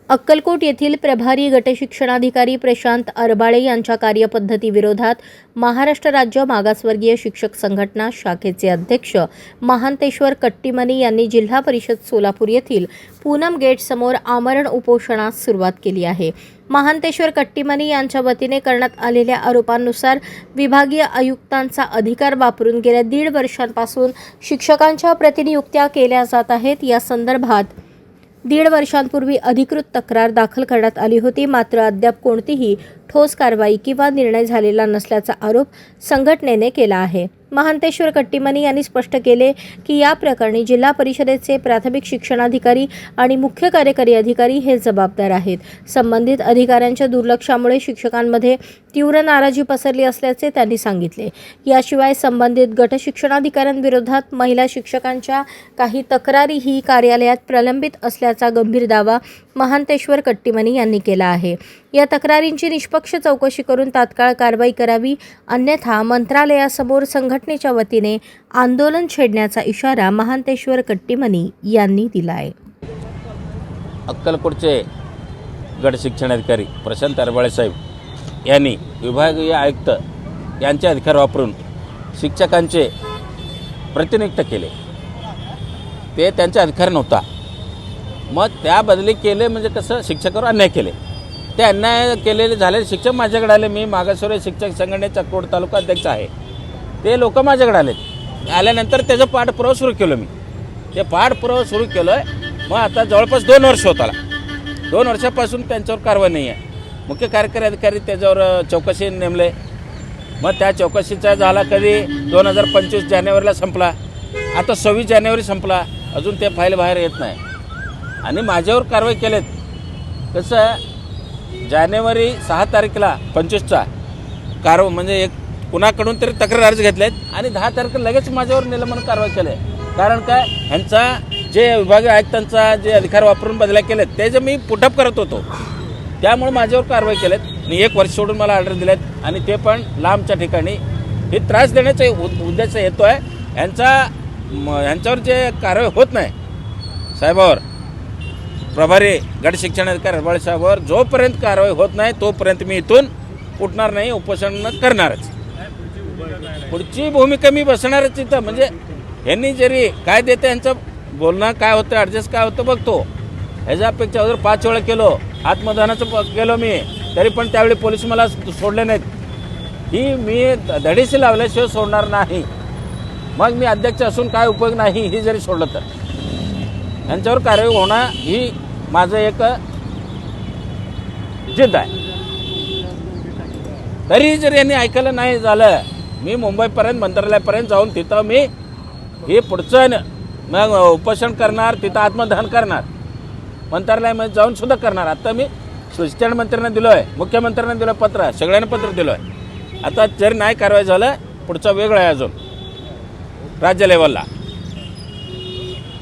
अक्कलकोट येथील प्रभारी गटशिक्षणाधिकारी प्रशांत अरबाळे यांच्या कार्यपद्धतीविरोधात महाराष्ट्र राज्य मागासवर्गीय शिक्षक संघटना शाखेचे अध्यक्ष महांतेश्वर कट्टीमनी यांनी जिल्हा परिषद सोलापूर येथील पूनम गेट समोर आमरण उपोषणास सुरुवात केली आहे। महांतेश्वर कट्टीमनी यांच्या वतीने करण्यात आलेल्या आरोपांनुसार विभागीय आयुक्तांचा अधिकार वापरून गेल्या 1.5 वर्षांपासून शिक्षकांच्या प्रतिनियुक्त्या केल्या जात आहेत। या संदर्भात 1.5 वर्षांपूर्वी अधिकृत तक्रार दाखल करण्यात आली होती, मात्र अद्याप कोणतीही ठोस कारवाई किंवा निर्णय झालेला नसल्याचा आरोप संघटनेने केला आहे। महांतेश्वर कट्टीमनी यांनी स्पष्ट केले की या प्रकरणी जिल्हा परिषदेचे प्राथमिक शिक्षणाधिकारी आणि मुख्य कार्यकारी अधिकारी हे जबाबदार आहेत। संबंधित अधिकाऱ्यांच्या दुर्लक्षामुळे शिक्षकांमध्ये तीव्र नाराजी पसरली असल्याचे त्यांनी सांगितले। याशिवाय संबंधित गट शिक्षणाधिकाऱ्यांविरोधात महिला शिक्षकांच्या काही तक्रारीही कार्यालयात प्रलंबित असल्याचा गंभीर दावा महांतेश्वर कट्टीमनी यांनी केला आहे। या तक्रारींची निष्पक्ष चौकशी करून तात्काळ कारवाई करावी, अन्यथा मंत्रालयासमोर संघटनेच्या वतीने आंदोलन छेडण्याचा इशारा महांतेश्वर कट्टीमनी यांनी दिला आहे। अक्कलकोटचे गट शिक्षणाधिकारी प्रशांत अरबाळे साहेब यांनी विभागीय आयुक्त यांचे अधिकार वापरून शिक्षकांचे प्रतिनियुक्त केले। ते त्यांचा अधिकार नव्हता, मग त्या बदली केले म्हणजे कसं शिक्षकावर अन्याय केले। ते अन्याय केलेले झालेले शिक्षक माझ्याकडे आले। मी मागासवर्गीय शिक्षक संघटनेचा कोट तालुका अध्यक्ष आहे। ते लोक माझ्याकडे आले। आल्यानंतर त्याचा पाठपुरावा सुरू केलो। मी ते पाठपुरावा सुरू केलो आहे। मग आता जवळपास 2 वर्ष होत आला। 2 वर्षापासून त्यांच्यावर कारवाई नाही आहे। मुख्य कार्यकारी अधिकारी त्याच्यावर चौकशी नेमले। मग त्या चौकशीचा झाला कधी 2025 जानेवारीला संपला, आता 26 जानेवारी संपला, अजून ते फाईल बाहेर येत नाही आणि माझ्यावर कारवाई केलेत। कसं जानेवारी 6 तारखेला 25चा म्हणजे एक कुणाकडून तरी तक्रार अर्ज घेतलेत आणि 10 तारखेला लगेच माझ्यावर निलंबन कारवाई केली। कारण काय, ह्यांचा जे विभागीय आयुक्तांचा जे अधिकार वापरून बदल्या केलेत त्याचे मी पुटअप करत होतो, त्यामुळे माझ्यावर कारवाई केलेत आणि 1 वर्ष सोडून मला ऑर्डर दिलेत आणि ते पण लांबच्या ठिकाणी। हे त्रास देण्याचा उद्देश येतो आहे ह्यांच्यावर जे कारवाई होत नाही साहेबावर, प्रभारी गट शिक्षणाधिकारी अरबाळे साहेबांवर जोपर्यंत कारवाई होत नाही तोपर्यंत मी इथून उठणार नाही, उपोषण करणारच। पुढची भूमिका मी बसणारच इथं। म्हणजे यांनी जरी काय देते यांचं बोलणं काय होतं, ॲडजस्ट काय होतं बघतो। ह्याच्यापेक्षा जर 5 वेळा केलो, आत्मदानाचं केलो मी, तरी पण त्यावेळी पोलीस मला सोडले नाहीत। ही मी धडीशी लावल्याशिवाय सोडणार नाही। मग मी अध्यक्ष असून काय उपयोग नाही, ही जरी सोडलं तर यांच्यावर कारवाई होणं ही माझं एक जिद्द आहे। तरी जर यांनी ऐकायला नाही झालं, मी मुंबईपर्यंत मंत्रालयापर्यंत जाऊन तिथं मी हे पुढचं मग उपोषण करणार, तिथं आत्मदहन करणार, मंत्रालयामध्ये जाऊन सुद्धा करणार। आता मी शिक्षण मंत्र्यांना दिलो आहे, मुख्यमंत्र्यांना दिलं पत्र, सगळ्यांना पत्र दिलं आहे। आता जर नाही कारवाई झालं, पुढचा वेगळा आहे अजून राज्य लेवलला।